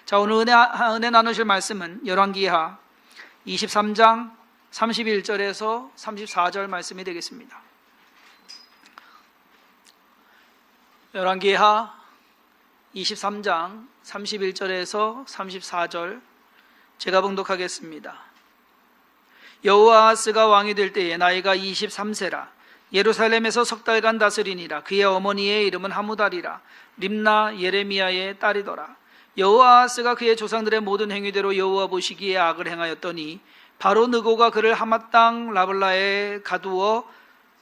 자, 오늘 은혜 나누실 말씀은 열왕기하 23장 31절에서 34절 말씀이 되겠습니다. 열왕기하 23장 31절에서 34절 제가 봉독하겠습니다. 여호아하스가 왕이 될 때에 나이가 23세라. 예루살렘에서 석 달간 다스리니라. 그의 어머니의 이름은 하무달이라. 림나 예레미야의 딸이더라. 여호아하스가 그의 조상들의 모든 행위대로 여호와 보시기에 악을 행하였더니 바로 느고가 그를 하맛 땅 라블라에 가두어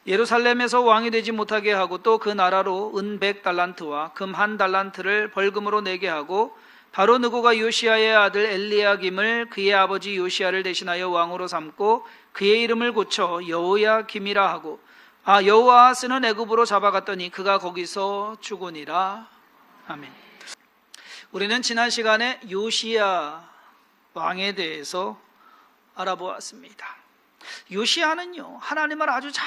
예루살렘에서 왕이 되지 못하게 하고 또 그 나라로 은 100달란트와 금 1달란트를 벌금으로 내게 하고 바로 느고가 요시야의 아들 엘리야김을 그의 아버지 요시야를 대신하여 왕으로 삼고 그의 이름을 고쳐 여호야김이라 하고 여호아하스는 애굽으로 잡아갔더니 그가 거기서 죽으니라. 아멘. 우리는 지난 시간에 요시야 왕에 대해서 알아보았습니다. 요시야는요, 하나님을 아주 잘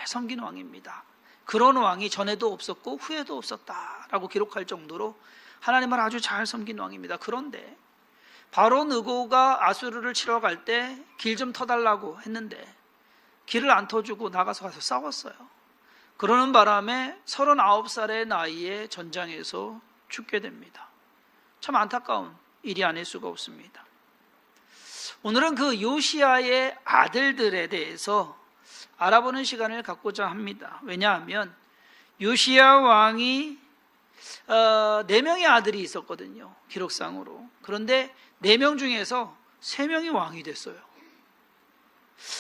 섬긴 왕입니다. 그런 왕이 전에도 없었고 후에도 없었다라고 기록할 정도로 하나님을 아주 잘 섬긴 왕입니다. 그런데 바로 느고가 아수르를 치러 갈 때 길 좀 터달라고 했는데 길을 안 터주고 나가서 가서 싸웠어요. 그러는 바람에 39살의 나이에 전장에서 죽게 됩니다. 참 안타까운 일이 아닐 수가 없습니다. 오늘은 그 요시야의 아들들에 대해서 알아보는 시간을 갖고자 합니다. 왜냐하면 요시야 왕이 4명의 아들이 있었거든요, 기록상으로. 그런데 4명 중에서 3명이 왕이 됐어요.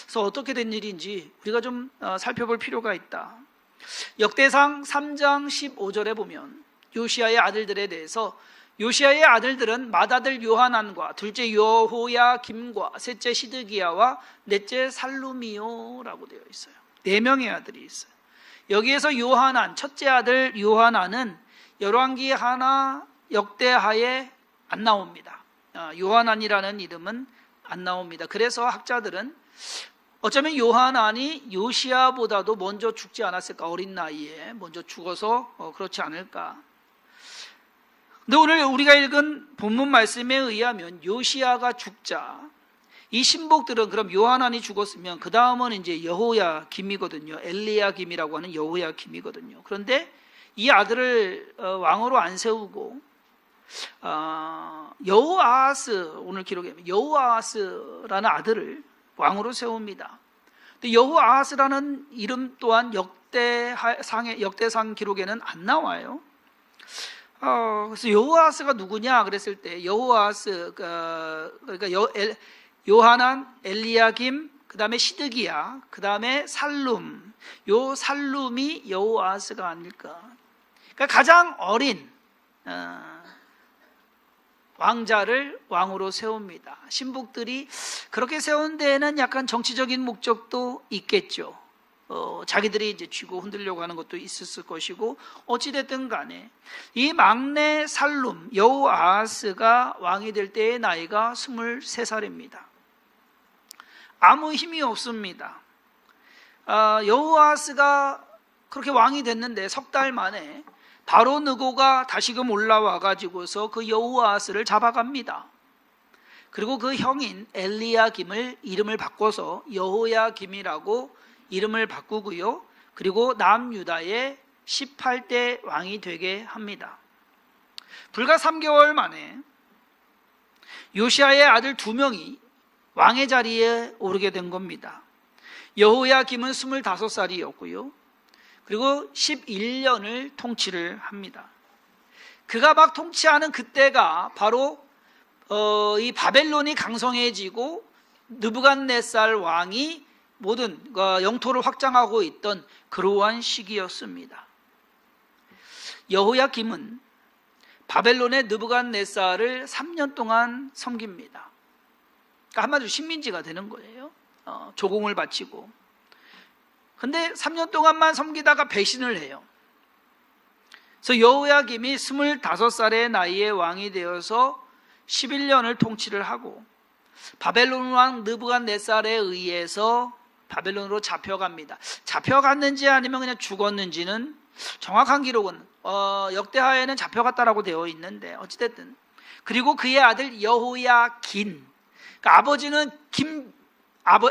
그래서 어떻게 된 일인지 우리가 좀 살펴볼 필요가 있다. 역대상 3장 15절에 보면 요시야의 아들들에 대해서 요시야의 아들들은 맏아들 요하난과 둘째 여호야김과 셋째 시드기야와 넷째 살루미오라고 되어 있어요. 4명의 아들이 있어요. 여기에서 요하난, 첫째 아들 요하난은 열왕기 하나 역대하에 안 나옵니다. 요하난이라는 이름은 안 나옵니다. 그래서 학자들은 어쩌면 요하난이 요시야보다도 먼저 죽지 않았을까, 어린 나이에 먼저 죽어서 그렇지 않을까. 근데 오늘 우리가 읽은 본문 말씀에 의하면 요시야가 죽자 이 신복들은, 그럼 요하난이 죽었으면 그 다음은 이제 여호야김이거든요. 엘리야김이라고 하는 여호야김이거든요. 그런데 이 아들을 왕으로 안 세우고 여호아하스, 오늘 기록에 여호아하스라는 아들을 왕으로 세웁니다. 근데 여호아하스라는 이름 또한 역대상 기록에는 안 나와요. 그래서 여호아하스가 누구냐 그랬을 때 여호아하스, 그러니까 요하난, 엘리야김, 그 다음에 시드기야, 그 다음에 살룸, 요 살룸이 여호아하스가 아닐까. 그러니까 가장 어린 왕자를 왕으로 세웁니다. 신복들이 그렇게 세운 데에는 약간 정치적인 목적도 있겠죠. 자기들이 이제 쥐고 흔들려고 하는 것도 있었을 것이고, 어찌됐든 간에 이 막내 살룸 여호아하스가 왕이 될 때의 나이가 23살입니다. 아무 힘이 없습니다. 여호아하스가 그렇게 왕이 됐는데 석 달 만에 바로 느고가 다시금 올라와 가지고서 그 여호아하스를 잡아갑니다. 그리고 그 형인 엘리야김을 이름을 바꿔서 여호야김이라고 이름을 바꾸고요. 그리고 남유다의 18대 왕이 되게 합니다. 불과 3개월 만에 요시야의 아들 2명이 왕의 자리에 오르게 된 겁니다. 여호야김은 25살이었고요. 그리고 11년을 통치를 합니다. 그가 막 통치하는 그때가 바로 이 바벨론이 강성해지고 느부갓네살 왕이 모든 영토를 확장하고 있던 그러한 시기였습니다. 여호야김은 바벨론의 느부갓네살을 3년 동안 섬깁니다. 그러니까 한마디로 식민지가 되는 거예요. 조공을 바치고. 근데 3년 동안만 섬기다가 배신을 해요. 그래서 여호야김이 25살의 나이에 왕이 되어서 11년을 통치를 하고 바벨론 왕 느부갓네살에 의해서 바벨론으로 잡혀갑니다. 잡혀갔는지 아니면 그냥 죽었는지는 정확한 기록은 역대하에는 잡혀갔다라고 되어 있는데, 어찌됐든 그리고 그의 아들 여호야긴. 그러니까 아버지는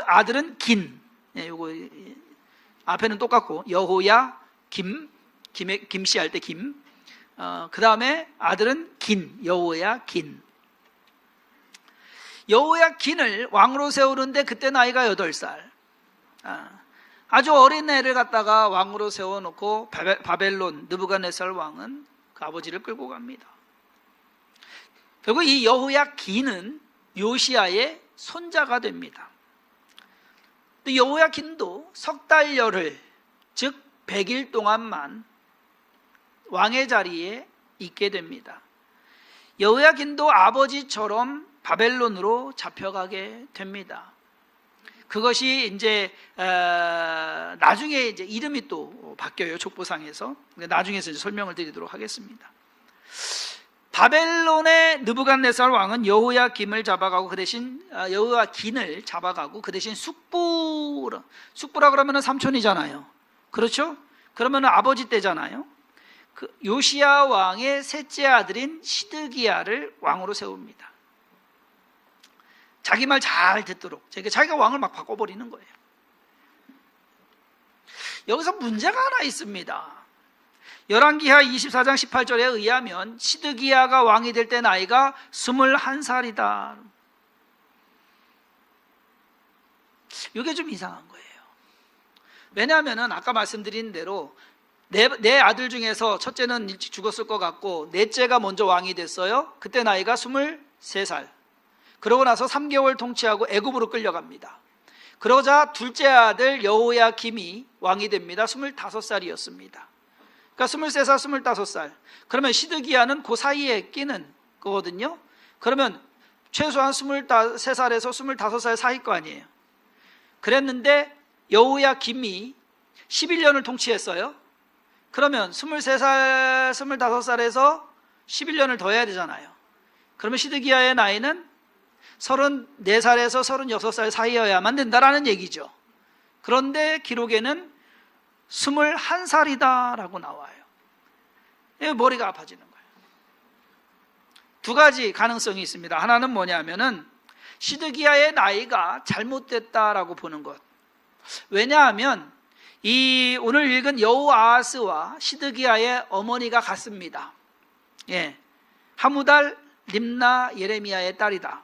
아들은 긴. 요거 앞에는 똑같고 여호야 김씨 할 때 김. 그 다음에 아들은 긴, 여호야긴. 여호야긴을 왕으로 세우는데 그때 나이가 8살. 아주 어린 애를 갖다가 왕으로 세워놓고 바벨론 느부갓네살 왕은 그 아버지를 끌고 갑니다. 결국 이 여호야긴은 요시야의 손자가 됩니다. 여호야긴도 석 달 열흘, 즉 100일 동안만 왕의 자리에 있게 됩니다. 여호야긴도 아버지처럼 바벨론으로 잡혀가게 됩니다. 그것이 이제 나중에 이제 이름이 또 바뀌어요, 족보상에서. 나중에서 이제 설명을 드리도록 하겠습니다. 바벨론의 느부갓네살 왕은 여호야김을 잡아가고 그 대신 여호야긴을 잡아가고 그 대신 숙부라 그러면은 삼촌이잖아요. 그렇죠? 그러면은 아버지 때잖아요. 그 요시야 왕의 셋째 아들인 시드기야를 왕으로 세웁니다. 자기 말 잘 듣도록. 자기가 왕을 막 바꿔버리는 거예요. 여기서 문제가 하나 있습니다. 열왕기하 24장 18절에 의하면 시드기야가 왕이 될 때 나이가 21살이다. 이게 좀 이상한 거예요. 왜냐하면 아까 말씀드린 대로 내 아들 중에서 첫째는 일찍 죽었을 것 같고 넷째가 먼저 왕이 됐어요. 그때 나이가 23살. 그러고 나서 3개월 통치하고 애굽으로 끌려갑니다. 그러자 둘째 아들 여호야김이 왕이 됩니다. 25살이었습니다. 그러니까 23살, 25살. 그러면 시드기야는 그 사이에 끼는 거거든요. 그러면 최소한 23살에서 25살 사이 거 아니에요. 그랬는데 여호야김이 11년을 통치했어요. 그러면 23살, 25살에서 11년을 더 해야 되잖아요. 그러면 시드기야의 나이는 34살에서 36살 사이여야만 된다라는 얘기죠. 그런데 기록에는 21살이다 라고 나와요. 머리가 아파지는 거예요. 두 가지 가능성이 있습니다. 하나는 뭐냐면은 시드기야의 나이가 잘못됐다라고 보는 것. 왜냐하면 이 오늘 읽은 여호아하스와 시드기야의 어머니가 같습니다. 하무달, 림나, 예레미야의 딸이다.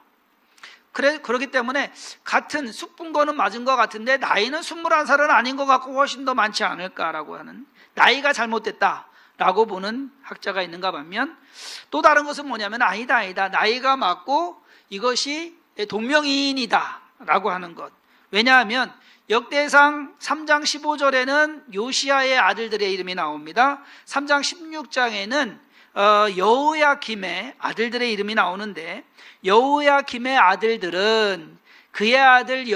그렇기 때문에 같은 숙분거는 맞은 것 같은데 나이는 21살은 아닌 것 같고 훨씬 더 많지 않을까라고 하는, 나이가 잘못됐다라고 보는 학자가 있는가 반면, 또 다른 것은 뭐냐면 아니다 나이가 맞고 이것이 동명이인이다 라고 하는 것. 왜냐하면 역대상 3장 15절에는 요시야의 아들들의 이름이 나옵니다. 3장 16장에는 여호야김의 아들들의 이름이 나오는데, 여호야김의 아들들은 그의 아들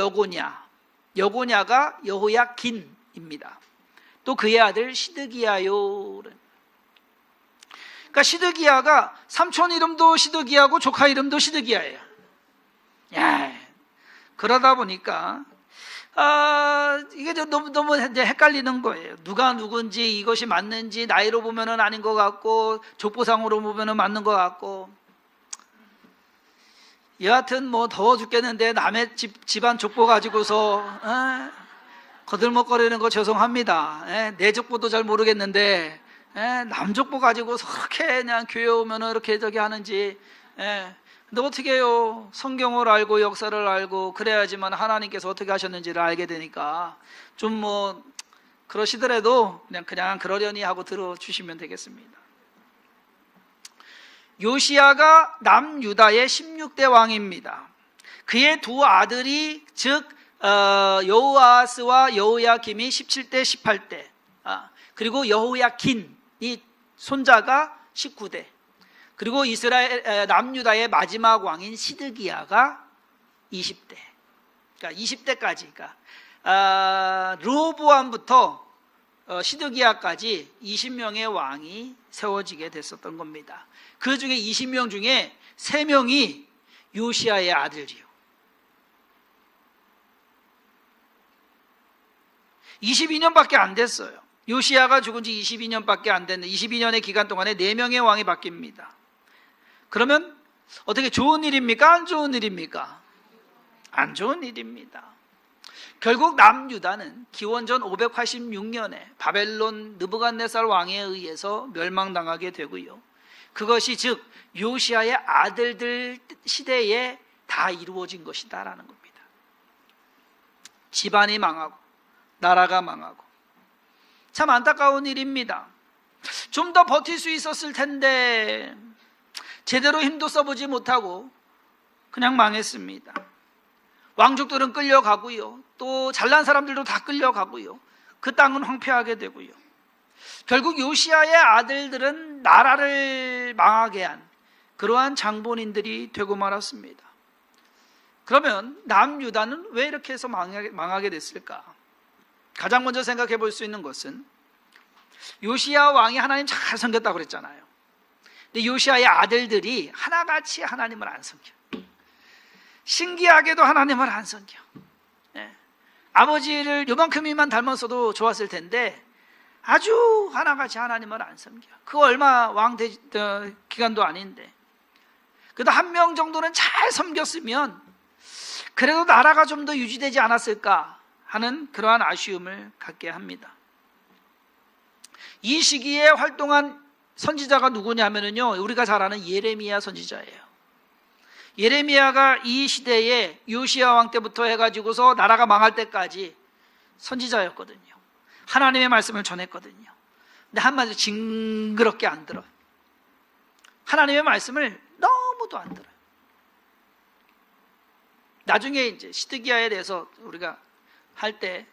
여고냐가 여호야긴입니다. 또 그의 아들 시드기야요. 그러니까 시드기야가 삼촌 이름도 시드기야고 조카 이름도 시드기야예요. 그러다 보니까 이게 너무 이제 헷갈리는 거예요. 누가 누군지, 이것이 맞는지, 나이로 보면은 아닌 것 같고 족보상으로 보면은 맞는 것 같고. 여하튼 뭐 더워 죽겠는데 남의 집안 족보 가지고서 거들먹거리는 거 죄송합니다. 내 족보도 잘 모르겠는데 남 족보 가지고서 그렇게 그냥 교회 오면은 이렇게 저기 하는지. 근데 어떻게 해요? 성경을 알고 역사를 알고 그래야지만 하나님께서 어떻게 하셨는지를 알게 되니까 좀 뭐 그러시더라도 그냥 그러려니 하고 들어주시면 되겠습니다. 요시야가 남유다의 16대 왕입니다. 그의 두 아들이 즉 여호아하스와 여호야김이 17대 18대, 그리고 여호야긴이 손자가 19대, 그리고 남유다의 마지막 왕인 시드기야가 20대. 그러니까 20대까지, 그러니까 르호보암부터 시드기야까지 20명의 왕이 세워지게 됐었던 겁니다. 그 중에 20명 중에 3명이 요시야의 아들이요. 22년밖에 안 됐어요. 요시야가 죽은 지 22년밖에 안 됐는데 22년의 기간 동안에 4명의 왕이 바뀝니다. 그러면 어떻게 좋은 일입니까? 안 좋은 일입니까? 안 좋은 일입니다. 결국 남유다는 기원전 586년에 바벨론 느부갓네살 왕에 의해서 멸망당하게 되고요. 그것이 즉 요시아의 아들들 시대에 다 이루어진 것이다라는 겁니다. 집안이 망하고 나라가 망하고 참 안타까운 일입니다. 좀 더 버틸 수 있었을 텐데 제대로 힘도 써보지 못하고 그냥 망했습니다. 왕족들은 끌려가고요. 또 잘난 사람들도 다 끌려가고요. 그 땅은 황폐하게 되고요. 결국 요시아의 아들들은 나라를 망하게 한 그러한 장본인들이 되고 말았습니다. 그러면 남유다는 왜 이렇게 해서 망하게 됐을까? 가장 먼저 생각해 볼 수 있는 것은 요시아 왕이 하나님 잘 섬겼다고 그랬잖아요. 근데 요시아의 아들들이 하나같이 하나님을 안 섬겨. 신기하게도 하나님을 안 섬겨. 네. 아버지를 요만큼이만 닮았어도 좋았을 텐데 아주 하나같이 하나님을 안 섬겨. 그 얼마 기간도 아닌데. 그래도 한 명 정도는 잘 섬겼으면 그래도 나라가 좀 더 유지되지 않았을까 하는 그러한 아쉬움을 갖게 합니다. 이 시기에 활동한 선지자가 누구냐면요, 우리가 잘 아는 예레미야 선지자예요. 예레미야가 이 시대에 요시야 왕 때부터 해가지고서 나라가 망할 때까지 선지자였거든요. 하나님의 말씀을 전했거든요. 근데 한마디로 징그럽게 안 들어요. 하나님의 말씀을 너무도 안 들어요. 나중에 이제 시드기야에 대해서 우리가 할 때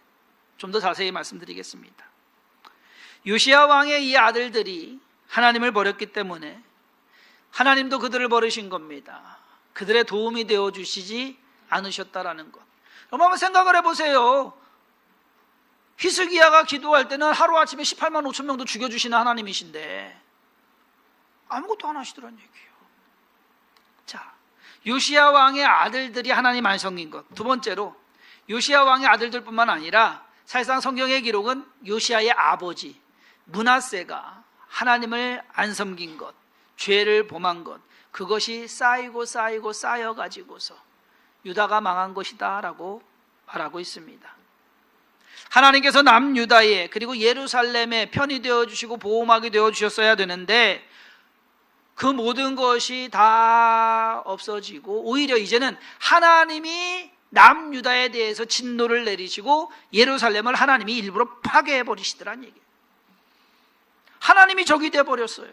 좀 더 자세히 말씀드리겠습니다. 요시야 왕의 이 아들들이 하나님을 버렸기 때문에 하나님도 그들을 버리신 겁니다. 그들의 도움이 되어 주시지 않으셨다라는 것. 여러분 한번 생각을 해보세요. 히스기야가 기도할 때는 하루아침에 18만 5천 명도 죽여주시는 하나님이신데 아무것도 안 하시더란 얘기예요. 자, 요시야 왕의 아들들이 하나님 안 섬긴 것. 두 번째로 요시야 왕의 아들들뿐만 아니라 사실상 성경의 기록은 요시야의 아버지 므낫세가 하나님을 안 섬긴 것, 죄를 범한 것, 그것이 쌓여가지고서 유다가 망한 것이다 라고 말하고 있습니다. 하나님께서 남유다에 그리고 예루살렘에 편이 되어주시고 보호막이 되어주셨어야 되는데 그 모든 것이 다 없어지고 오히려 이제는 하나님이 남유다에 대해서 진노를 내리시고 예루살렘을 하나님이 일부러 파괴해버리시더란 얘기예요. 하나님이 적이 되어버렸어요.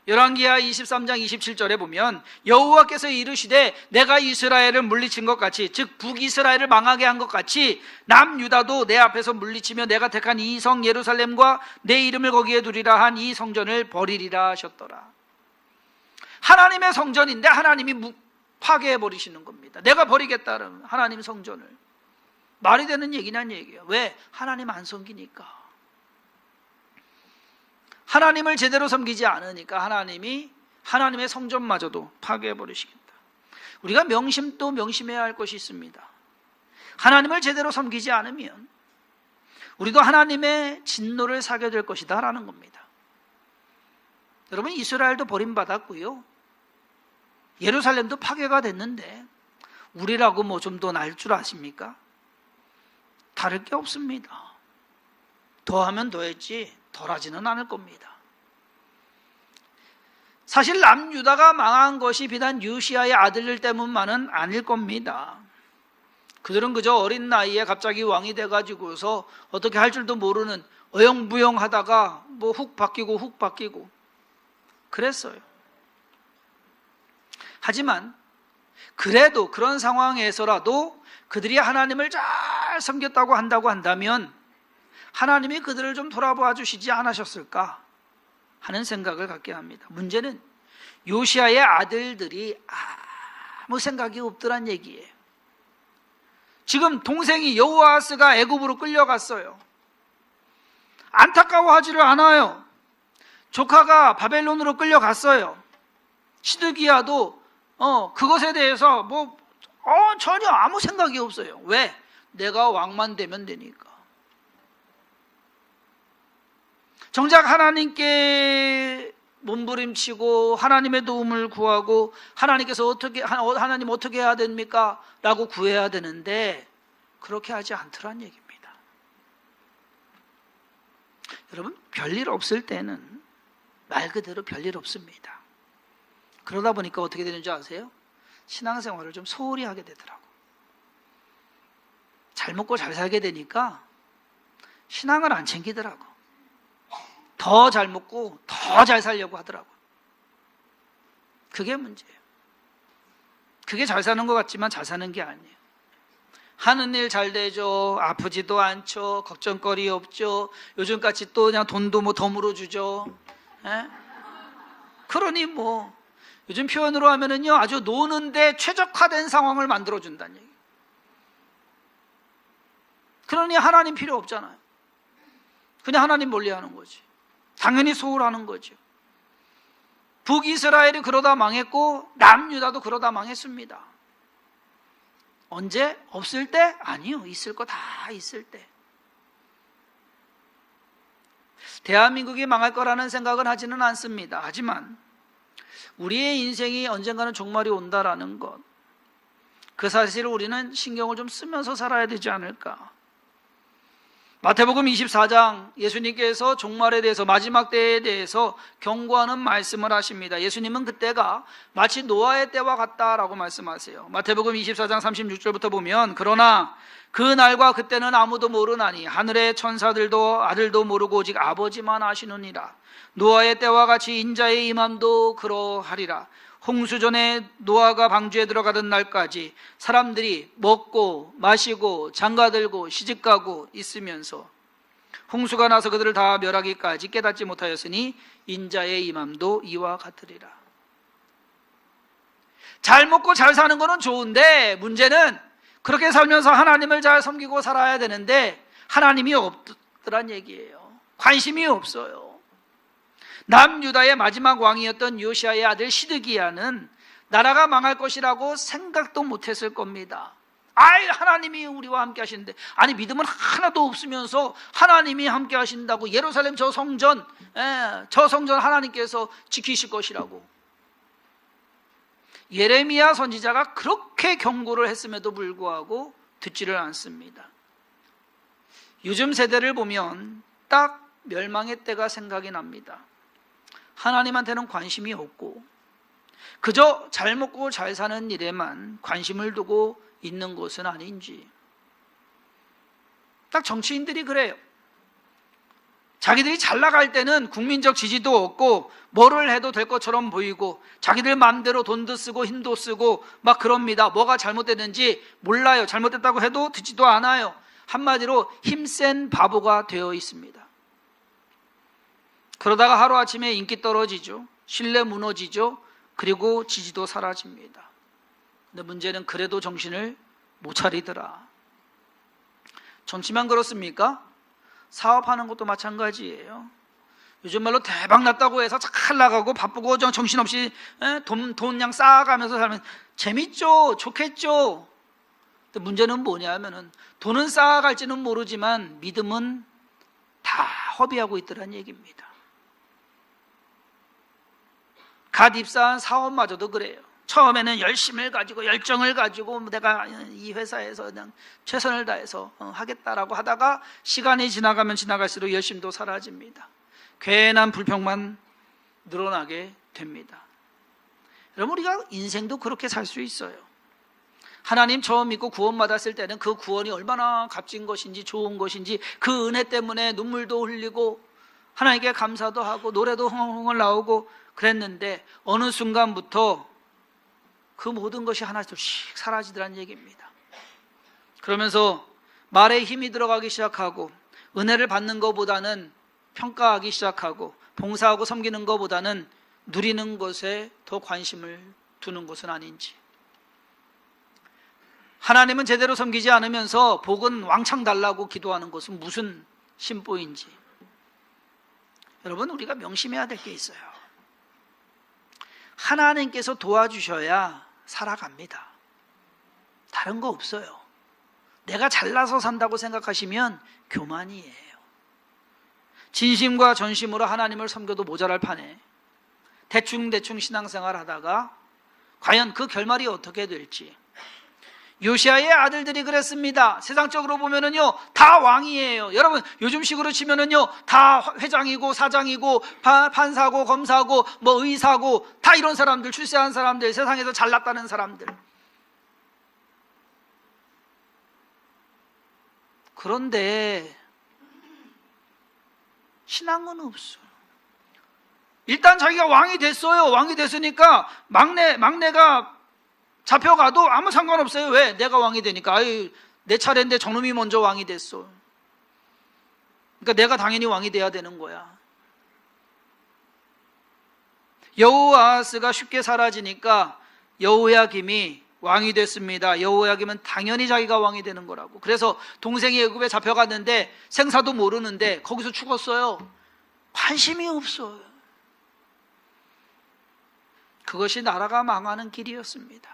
열왕기하 23장 27절에 보면 여호와께서 이르시되 내가 이스라엘을 물리친 것 같이 즉 북이스라엘을 망하게 한 것 같이 남유다도 내 앞에서 물리치며 내가 택한 이 성 예루살렘과 내 이름을 거기에 두리라 한 이 성전을 버리리라 하셨더라. 하나님의 성전인데 하나님이 파괴해버리시는 겁니다. 내가 버리겠다는 하나님 성전을. 말이 되는 얘기냐는 얘기예요. 왜? 하나님 안 섬기니까. 하나님을 제대로 섬기지 않으니까 하나님의 성전마저도 파괴해버리시겠다. 우리가 명심해야 할 것이 있습니다. 하나님을 제대로 섬기지 않으면 우리도 하나님의 진노를 사게 될 것이다 라는 겁니다. 여러분 이스라엘도 버림받았고요. 예루살렘도 파괴가 됐는데 우리라고 뭐 좀 더 날 줄 아십니까? 다를 게 없습니다. 더하면 더했지 덜하지는 않을 겁니다. 사실 남유다가 망한 것이 비단 요시야의 아들들 때문만은 아닐 겁니다. 그들은 그저 어린 나이에 갑자기 왕이 돼가지고서 어떻게 할 줄도 모르는 어영부영하다가 뭐 훅 바뀌고 그랬어요. 하지만 그래도 그런 상황에서라도 그들이 하나님을 잘 섬겼다고 한다면 하나님이 그들을 좀 돌아봐 주시지 않으셨을까 하는 생각을 갖게 합니다. 문제는 요시야의 아들들이 아무 생각이 없더란 얘기예요. 지금 동생이 여호아스가 애굽으로 끌려갔어요. 안타까워하지를 않아요. 조카가 바벨론으로 끌려갔어요. 시드기야도 그것에 대해서 전혀 아무 생각이 없어요. 왜? 내가 왕만 되면 되니까. 정작 하나님께 몸부림치고 하나님의 도움을 구하고 하나님께서 하나님 어떻게 해야 됩니까? 라고 구해야 되는데 그렇게 하지 않더란 얘기입니다. 여러분, 별일 없을 때는 말 그대로 별일 없습니다. 그러다 보니까 어떻게 되는 줄 아세요? 신앙생활을 좀 소홀히 하게 되더라고. 잘 먹고 잘 살게 되니까 신앙을 안 챙기더라고. 더 잘 먹고 더 잘 살려고 하더라고. 그게 문제예요. 그게 잘 사는 것 같지만 잘 사는 게 아니에요. 하는 일 잘 되죠. 아프지도 않죠. 걱정거리 없죠. 요즘같이 또 그냥 돈도 뭐 더 물어주죠. 예? 그러니 뭐 요즘 표현으로 하면은요, 아주 노는데 최적화된 상황을 만들어준다는 얘기. 그러니 하나님 필요 없잖아요. 그냥 하나님 멀리하는 거지. 당연히 소홀하는 거죠. 북이스라엘이 그러다 망했고 남유다도 그러다 망했습니다. 언제? 없을 때? 아니요. 있을 거 다 있을 때. 대한민국이 망할 거라는 생각은 하지는 않습니다. 하지만 우리의 인생이 언젠가는 종말이 온다라는 것, 그 사실을 우리는 신경을 좀 쓰면서 살아야 되지 않을까. 마태복음 24장 예수님께서 종말에 대해서, 마지막 때에 대해서 경고하는 말씀을 하십니다. 예수님은 그때가 마치 노아의 때와 같다라고 말씀하세요. 마태복음 24장 36절부터 보면, 그러나 그 날과 그때는 아무도 모르나니 하늘의 천사들도 아들도 모르고 오직 아버지만 아시느니라. 노아의 때와 같이 인자의 임함도 그러하리라. 홍수전에 노아가 방주에 들어가던 날까지 사람들이 먹고 마시고 장가들고 시집가고 있으면서 홍수가 나서 그들을 다 멸하기까지 깨닫지 못하였으니 인자의 임함도 이와 같으리라. 잘 먹고 잘 사는 거는 좋은데 문제는 그렇게 살면서 하나님을 잘 섬기고 살아야 되는데 하나님이 없더란 얘기예요. 관심이 없어요. 남유다의 마지막 왕이었던 요시아의 아들 시드기야는 나라가 망할 것이라고 생각도 못했을 겁니다. 하나님이 우리와 함께 하시는데, 아니 믿음은 하나도 없으면서 하나님이 함께 하신다고, 예루살렘 저 성전 하나님께서 지키실 것이라고. 예레미야 선지자가 그렇게 경고를 했음에도 불구하고 듣지를 않습니다. 요즘 세대를 보면 딱 멸망의 때가 생각이 납니다. 하나님한테는 관심이 없고 그저 잘 먹고 잘 사는 일에만 관심을 두고 있는 것은 아닌지. 딱 정치인들이 그래요. 자기들이 잘 나갈 때는 국민적 지지도 없고 뭐를 해도 될 것처럼 보이고 자기들 마음대로 돈도 쓰고 힘도 쓰고 막 그럽니다. 뭐가 잘못됐는지 몰라요. 잘못됐다고 해도 듣지도 않아요. 한마디로 힘센 바보가 되어 있습니다. 그러다가 하루아침에 인기 떨어지죠. 신뢰 무너지죠. 그리고 지지도 사라집니다. 근데 문제는 그래도 정신을 못 차리더라. 정치만 그렇습니까? 사업하는 것도 마찬가지예요. 요즘 말로 대박 났다고 해서 잘 나가고 바쁘고 정신없이 돈 그냥 쌓아가면서 살면 재밌죠. 좋겠죠. 근데 문제는 뭐냐면은 돈은 쌓아갈지는 모르지만 믿음은 다 허비하고 있더란 얘기입니다. 갓 입사한 사업마저도 그래요. 처음에는 열심을 가지고 열정을 가지고 내가 이 회사에서 그냥 최선을 다해서 하겠다라고 하다가 시간이 지나가면 지나갈수록 열심도 사라집니다. 괜한 불평만 늘어나게 됩니다. 여러분, 우리가 인생도 그렇게 살 수 있어요. 하나님 처음 믿고 구원받았을 때는 그 구원이 얼마나 값진 것인지 좋은 것인지 그 은혜 때문에 눈물도 흘리고 하나님께 감사도 하고 노래도 흥얼흥얼 나오고 그랬는데 어느 순간부터 그 모든 것이 하나씩 사라지더란 얘기입니다. 그러면서 말에 힘이 들어가기 시작하고 은혜를 받는 것보다는 평가하기 시작하고 봉사하고 섬기는 것보다는 누리는 것에 더 관심을 두는 것은 아닌지. 하나님은 제대로 섬기지 않으면서 복은 왕창 달라고 기도하는 것은 무슨 심보인지. 여러분, 우리가 명심해야 될 게 있어요. 하나님께서 도와주셔야 살아갑니다. 다른 거 없어요. 내가 잘나서 산다고 생각하시면 교만이에요. 진심과 전심으로 하나님을 섬겨도 모자랄 판에 대충 신앙생활 하다가 과연 그 결말이 어떻게 될지. 요시아의 아들들이 그랬습니다. 세상적으로 보면은요, 다 왕이에요. 여러분, 요즘식으로 치면은요, 다 회장이고 사장이고 판사고 검사고 뭐 의사고 다 이런 사람들, 출세한 사람들, 세상에서 잘났다는 사람들. 그런데 신앙은 없어요. 일단 자기가 왕이 됐어요. 왕이 됐으니까 막내가 잡혀가도 아무 상관없어요. 왜? 내가 왕이 되니까. 아유, 내 차례인데 저놈이 먼저 왕이 됐어. 그러니까 내가 당연히 왕이 돼야 되는 거야. 여호아하스가 쉽게 사라지니까 여호야김이 왕이 됐습니다. 여호야김은 당연히 자기가 왕이 되는 거라고. 그래서 동생이 애굽에 잡혀갔는데 생사도 모르는데 거기서 죽었어요. 관심이 없어요. 그것이 나라가 망하는 길이었습니다.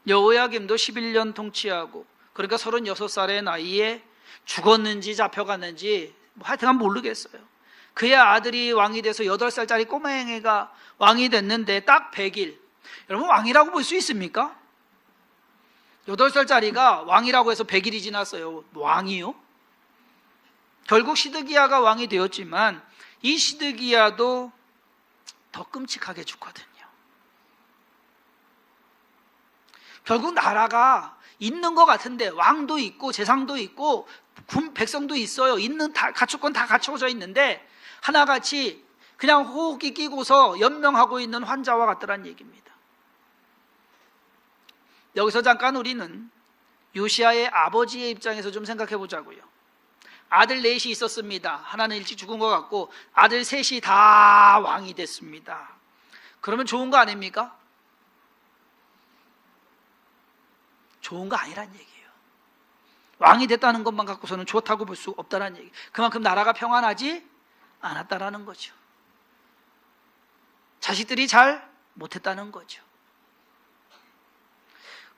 여호야김도 11년 통치하고, 그러니까 36살의 나이에 죽었는지 잡혀갔는지 하여튼간 모르겠어요. 그의 아들이 왕이 돼서 8살짜리 꼬맹이가 왕이 됐는데 딱 100일. 여러분, 왕이라고 볼 수 있습니까? 8살짜리가 왕이라고 해서 100일이 지났어요. 왕이요? 결국 시드기야가 왕이 되었지만 이 시드기야도 더 끔찍하게 죽거든요. 결국 나라가 있는 것 같은데 왕도 있고 재상도 있고 백성도 있어요. 있는 갖출 건 다 갖춰져 있는데 하나같이 그냥 호흡기 끼고서 연명하고 있는 환자와 같더란 얘기입니다. 여기서 잠깐 우리는 요시아의 아버지의 입장에서 좀 생각해 보자고요. 아들 넷이 있었습니다. 하나는 일찍 죽은 것 같고 아들 셋이 다 왕이 됐습니다. 그러면 좋은 거 아닙니까? 좋은 거 아니란 얘기예요. 왕이 됐다는 것만 갖고서는 좋다고 볼 수 없다는 얘기. 그만큼 나라가 평안하지 않았다라는 거죠. 자식들이 잘 못했다는 거죠.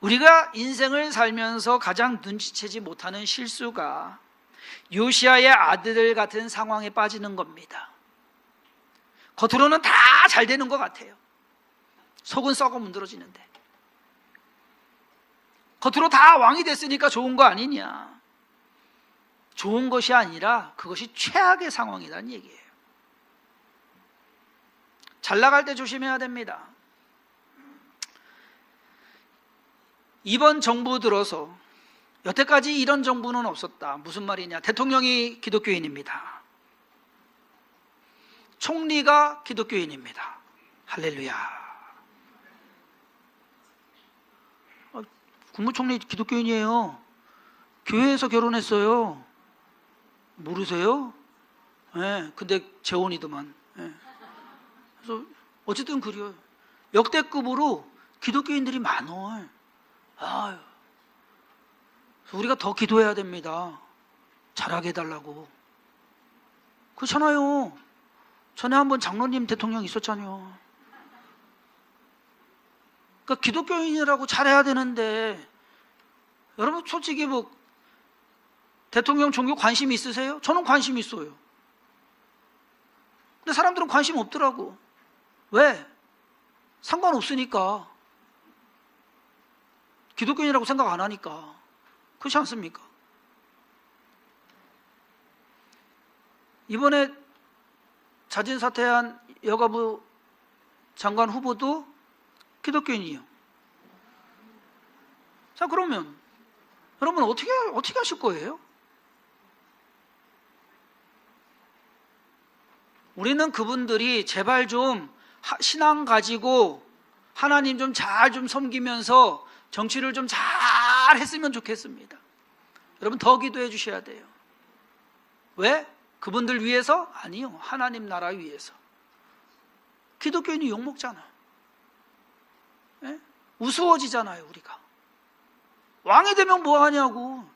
우리가 인생을 살면서 가장 눈치채지 못하는 실수가 요시아의 아들들 같은 상황에 빠지는 겁니다. 겉으로는 다 잘 되는 것 같아요. 속은 썩어 문드러지는데. 겉으로 다 왕이 됐으니까 좋은 거 아니냐. 좋은 것이 아니라 그것이 최악의 상황이라는 얘기예요. 잘 나갈 때 조심해야 됩니다. 이번 정부 들어서 여태까지 이런 정부는 없었다. 무슨 말이냐. 대통령이 기독교인입니다. 총리가 기독교인입니다. 할렐루야. 국무총리 기독교인이에요. 교회에서 결혼했어요. 모르세요? 네, 근데 재혼이더만. 네. 그래서 어쨌든 그래요. 역대급으로 기독교인들이 많아요. 아유. 우리가 더 기도해야 됩니다. 잘하게 해달라고. 그렇잖아요. 전에 한번 장로님 대통령 있었잖아요. 그러니까 기독교인이라고 잘해야 되는데, 여러분 솔직히 뭐 대통령 종교 관심 있으세요? 저는 관심 있어요. 근데 사람들은 관심 없더라고. 왜? 상관없으니까. 기독교인이라고 생각 안 하니까. 그렇지 않습니까? 이번에 자진 사퇴한 여가부 장관 후보도 기독교인이에요. 자, 그러면 여러분 어떻게 하실 거예요? 우리는 그분들이 제발 좀 신앙 가지고 하나님 좀 잘 좀 섬기면서 정치를 좀 잘 했으면 좋겠습니다. 여러분 더 기도해 주셔야 돼요. 왜? 그분들 위해서? 아니요. 하나님 나라 위해서. 기독교인이 욕먹잖아. 예? 우스워지잖아요, 우리가. 왕이 되면 뭐 하냐고.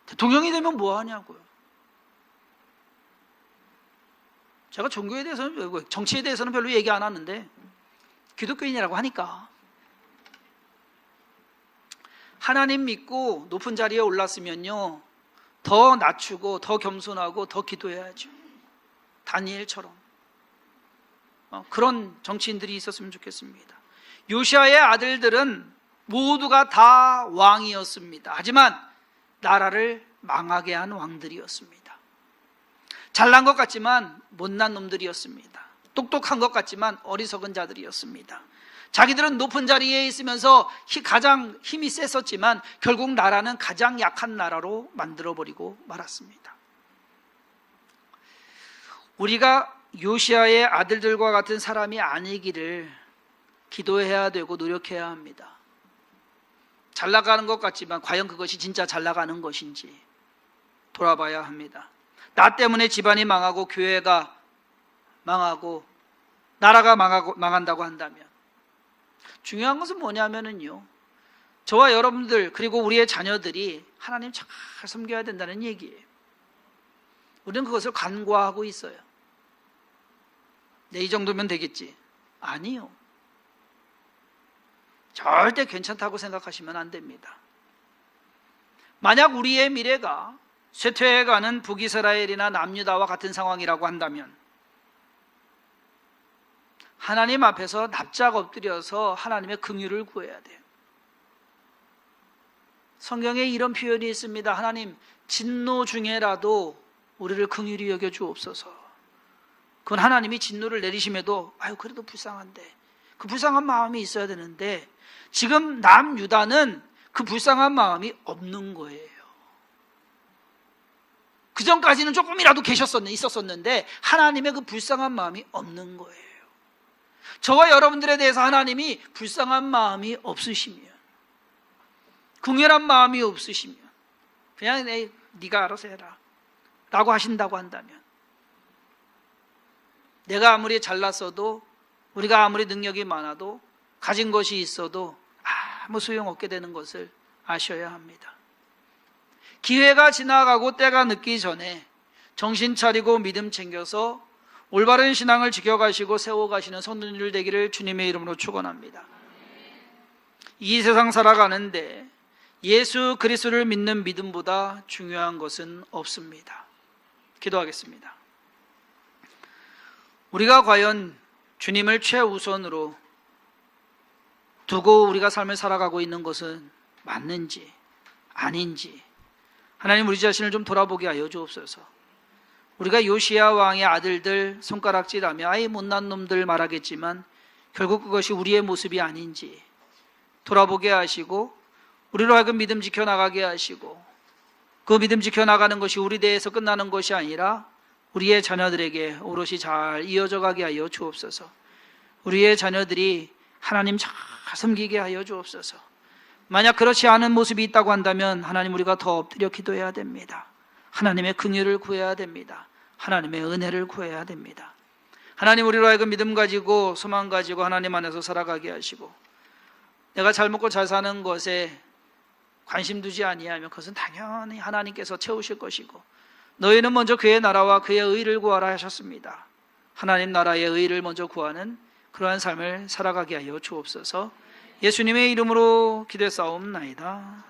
대통령이 되면 뭐 하냐고요. 제가 종교에 대해서는, 정치에 대해서는 별로 얘기 안 하는데 기독교인이라고 하니까. 하나님 믿고 높은 자리에 올랐으면요, 더 낮추고 더 겸손하고 더 기도해야죠. 다니엘처럼. 그런 정치인들이 있었으면 좋겠습니다. 요시아의 아들들은 모두가 다 왕이었습니다. 하지만 나라를 망하게 한 왕들이었습니다. 잘난 것 같지만 못난 놈들이었습니다. 똑똑한 것 같지만 어리석은 자들이었습니다. 자기들은 높은 자리에 있으면서 가장 힘이 셌었지만 결국 나라는 가장 약한 나라로 만들어버리고 말았습니다. 우리가 요시아의 아들들과 같은 사람이 아니기를 기도해야 되고 노력해야 합니다. 잘 나가는 것 같지만 과연 그것이 진짜 잘 나가는 것인지 돌아봐야 합니다. 나 때문에 집안이 망하고 교회가 망하고 나라가 망한다고 한다면 중요한 것은 뭐냐면요, 저와 여러분들 그리고 우리의 자녀들이 하나님 잘 섬겨야 된다는 얘기예요. 우리는 그것을 간과하고 있어요. 이 정도면 되겠지. 아니요. 절대 괜찮다고 생각하시면 안 됩니다. 만약 우리의 미래가 쇠퇴해가는 북이스라엘이나 남유다와 같은 상황이라고 한다면 하나님 앞에서 납작 엎드려서 하나님의 긍휼을 구해야 돼요. 성경에 이런 표현이 있습니다. 하나님, 진노 중에라도 우리를 긍휼히 여겨 주옵소서. 그건 하나님이 진노를 내리심에도 그래도 불쌍한데, 그 불쌍한 마음이 있어야 되는데 지금 남유다는 그 불쌍한 마음이 없는 거예요. 그 전까지는 조금이라도 있었었는데 하나님의 그 불쌍한 마음이 없는 거예요. 저와 여러분들에 대해서 하나님이 불쌍한 마음이 없으시면, 긍휼한 마음이 없으시면 그냥 네가 알아서 해라 라고 하신다고 한다면, 내가 아무리 잘났어도, 우리가 아무리 능력이 많아도, 가진 것이 있어도 아무 소용없게 되는 것을 아셔야 합니다. 기회가 지나가고 때가 늦기 전에 정신 차리고 믿음 챙겨서 올바른 신앙을 지켜가시고 세워가시는 성도님들 되기를 주님의 이름으로 축원합니다. 이 세상 살아가는데 예수 그리스도를 믿는 믿음보다 중요한 것은 없습니다. 기도하겠습니다. 우리가 과연 주님을 최우선으로 두고 우리가 삶을 살아가고 있는 것은 맞는지 아닌지 하나님, 우리 자신을 좀 돌아보게 하여 주옵소서. 우리가 요시야 왕의 아들들 손가락질하며 아이 못난 놈들 말하겠지만 결국 그것이 우리의 모습이 아닌지 돌아보게 하시고 우리로 하여금 믿음 지켜나가게 하시고, 그 믿음 지켜나가는 것이 우리 대해서 끝나는 것이 아니라 우리의 자녀들에게 오롯이 잘 이어져 가게 하여 주옵소서. 우리의 자녀들이 하나님 잘 섬기게 하여 주옵소서. 만약 그렇지 않은 모습이 있다고 한다면 하나님, 우리가 더 엎드려 기도해야 됩니다. 하나님의 긍휼을 구해야 됩니다. 하나님의 은혜를 구해야 됩니다. 하나님, 우리로 하여금 믿음 가지고 소망 가지고 하나님 안에서 살아가게 하시고, 내가 잘 먹고 잘 사는 것에 관심 두지 아니하면 그것은 당연히 하나님께서 채우실 것이고, 너희는 먼저 그의 나라와 그의 의를 구하라 하셨습니다. 하나님 나라의 의를 먼저 구하는 그러한 삶을 살아가게 하여 주옵소서. 예수님의 이름으로 기도했사옵나이다.